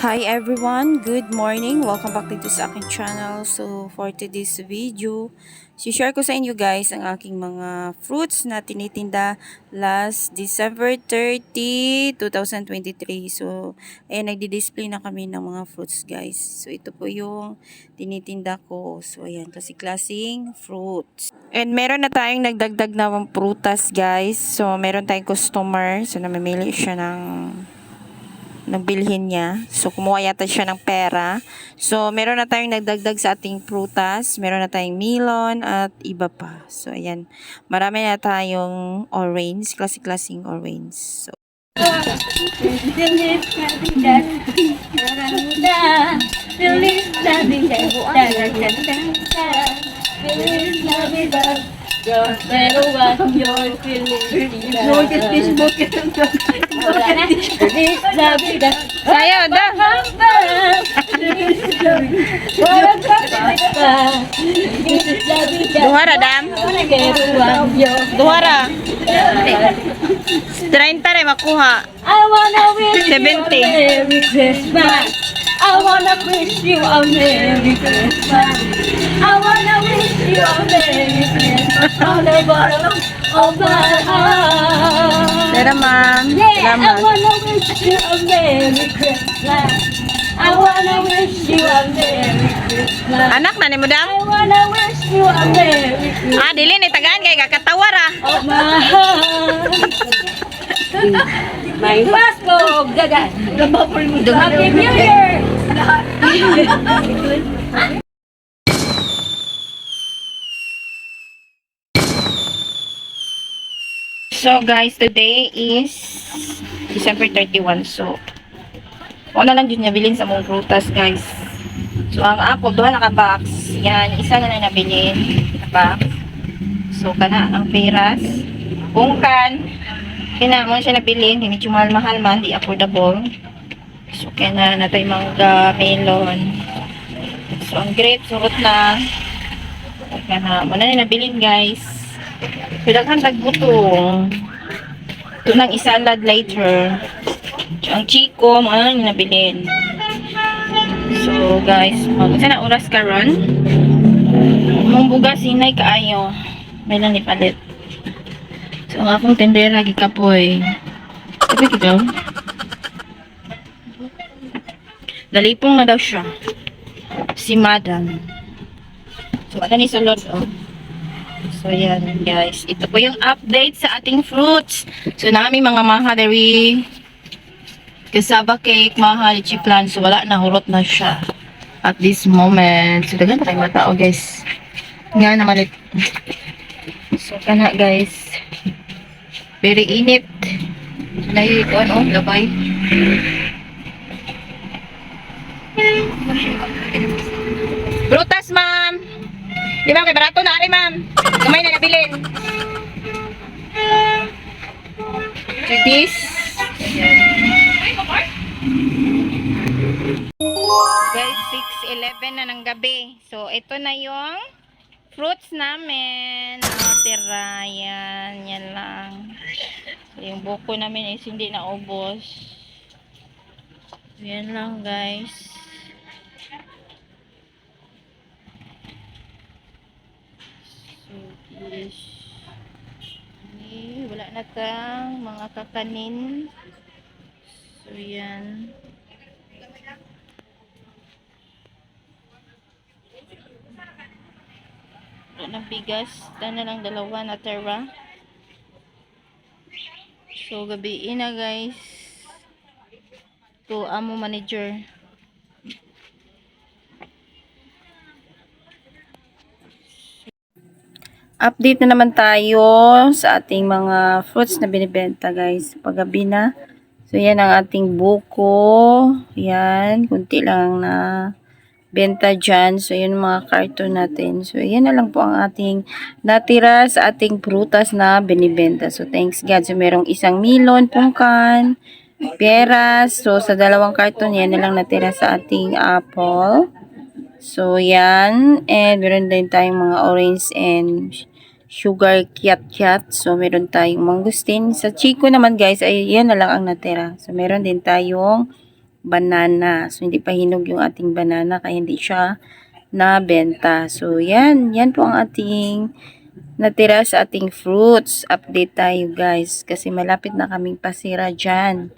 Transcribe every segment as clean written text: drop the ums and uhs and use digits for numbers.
Hi everyone, good morning. Welcome back dito sa aking channel. So for today's video, share ko sa inyo guys ang aking mga fruits na tinitinda last December 30, 2023. So nagdi-display na kami ng mga fruits guys. So ito po yung tinitinda ko. So ayan, kasi klaseng fruits. And meron na tayong nagdagdag na prutas guys. So meron tayong customer. So namimili siya ng bilhin niya. So, kumuha yata siya ng pera. So, meron na tayong nagdagdag sa ating prutas. Meron na tayong melon at iba pa. So, ayan. Marami na tayong orange. Klase-klaseng orange. So, Pero what you're feeling no, get this book sayo da! Duhara dam? Duhara. 30 rin makuha. I wanna wish 70. you a Merry Christmas. I wanna wish you a Merry Christmas. I wanna wish you a Merry Christmas on the bottom of my heart. Tara ma'am. Yeah, I Salamat. wanna wish you a Merry Christmas. I wanna wish you a Merry Christmas. Anak na ni mo dam? I wanna wish you a Merry Christmas Dili ni tagaan kay kakatawar of my heart. My passport, gaga. Happy New Year! So guys, today is December 31. So, wala lang dyan nabilin sa mong prutas guys. So, ang apple, doon naka-box. Yan, isa na lang nabilin. Naka-box. So, kana ang peras. Bungkan. Kina mo siya nabilin. Hindi mahal-mahal man. Di affordable. So, kaya na tayo mangga, melon. So, ang grapes, surot na. Kaya na, muna na nabilin guys. Pinaghan tagbutong. Ito nang isalad later. Ang chiko, mga nang nabilin. So, guys, sana oras karon. Mong bugas sinay kaayo. May lang ipalit. So, ang akong tendera gikapoy. Sabi ikaw? Dalipong na daw siya. Si Madam. So, ano ni sulod, oh. So, yan guys. Ito po yung update sa ating fruits. So, namin mga mahadari cassava cake, mahal, chiplan. So, wala na. Hurot na siya. At this moment. So, dagan tayo matao guys. Nga na malit. So, kana guys. Very init. Nahi ko ano, labay. Prutas, ma'am. Di ba kay barato na ari, ma'am? Kamay na nabilin. So this. Guys, 6:11 na ng gabi. So ito na yung fruits namin. Tira. Yan. Yan lang. So, yung buko namin is hindi naubos. Yan lang guys. So, yes. Wala na tang mga kakanin. So, yan. Wala na bigas. Dana lang dalawa na tera. So, gabi na guys. To amo manager. Update na naman tayo sa ating mga fruits na binibenta guys. Paggabi na. So yan ang ating buko. Yan. Kunti lang na benta dyan. So yun mga karton natin. So yan na lang po ang ating natira sa ating prutas na binibenta. So thanks God. So merong isang melon, pungkan, peras. So sa dalawang karton yan na lang natira sa ating apple. So yan. And meron din tayong mga orange and sugar kiat-kiat. So, meron tayong mangustin. Sa Chico naman guys, ay yan na lang ang natira. So, meron din tayong banana. So, hindi pa hinog yung ating banana kaya hindi siya nabenta. So, yan. Yan po ang ating natira sa ating fruits. Update tayo guys kasi malapit na kaming pasira dyan.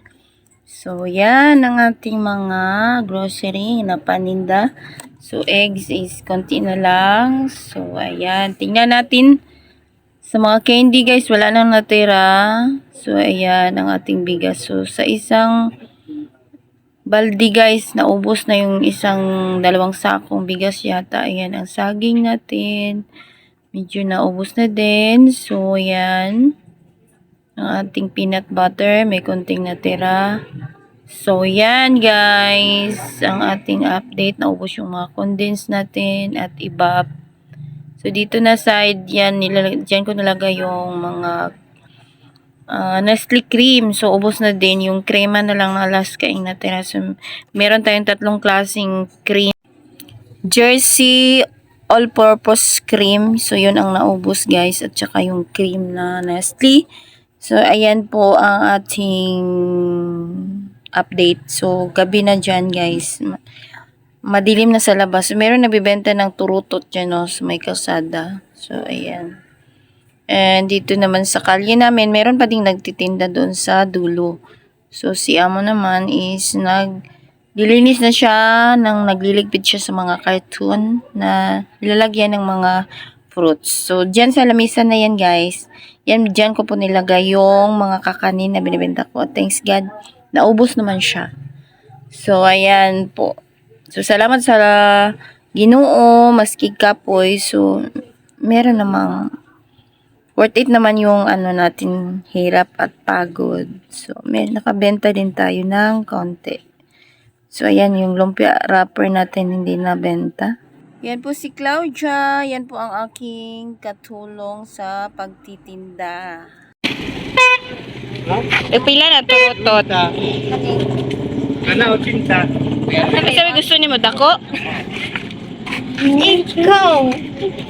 So, yan ang ating mga grocery na paninda. So, eggs is konti na lang. So, ayan. Tingnan natin sa mga candy guys. Wala nang natira. So, ayan ang ating bigas. So, sa isang baldi guys, naubos na yung dalawang sakong bigas yata. Ayan ang saging natin. Medyo naubos na din. So, ayan. Ang ating peanut butter. May konting natira. So, yan guys, ang ating update. Naubos yung mga condensed natin at iba. So, dito na side, yan, dyan ko nalagay yung mga Nestle cream. So, ubos na din. Yung crema na lang na last kaing natira. So, meron tayong 3 klaseng cream. Jersey all-purpose cream. So, yun ang naubos guys. At saka yung cream na Nestle. So, ayan po ang ating update. So, gabi na dyan, guys. Madilim na sa labas. So, meron nabibenta ng turutot dyan, no, sa may kalsada. So, ayan. And dito naman sa kalye namin, meron pa ding nagtitinda doon sa dulo. So, si amo naman is dilinis na siya, nagliligpit siya sa mga carton na nilalagyan ng mga fruits. So, dyan sa lamisan na yan, guys. Yan, dyan ko po nilagay yung mga kakanin na binibenta ko. Thanks God, naubos naman siya. So, ayan po. So, salamat sa Ginoo, maski kapoy. So, meron namang worth it naman yung natin hirap at pagod. So, nakabenta din tayo ng konti. So, ayan yung lumpia wrapper natin hindi nabenta. Yan po si Claudia. Yan po ang aking katulong sa pagtitinda. Pila na turutot. Ana, 80. Sabi gusto ni mo dako? Ikaw.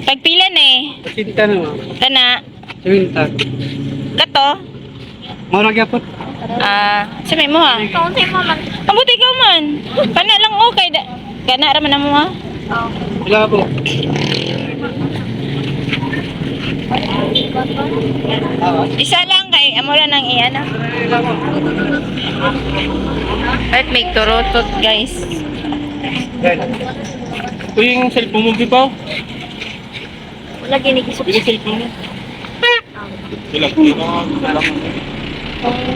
Tagpila na eh. 80 na. Kana. 70. Kato. Mo na gyapon. Sabi mo ha. Kaunti mo man. Mabuti ka man. Kana lang okay. Kana raman na mo ha. Wala po. Isa lang kay amora nang iyan ha. At may turutot guys. Ito yung cellphone mo, Bipaw. Wala ginikisok. Yung cellphone mo.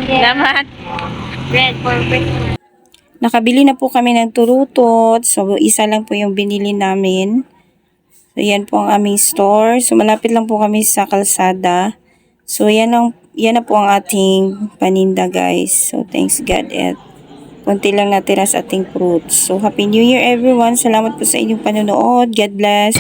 Salamat. Red for breakfast. Nakabili na po kami ng turutot. So, isa lang po yung binili namin. So, yan po ang aming store. So, malapit lang po kami sa kalsada. So, yan na po ang ating paninda, guys. So, thanks God. At konti lang natira sa ating fruits. So, Happy New Year, everyone. Salamat po sa inyong panonood. God bless.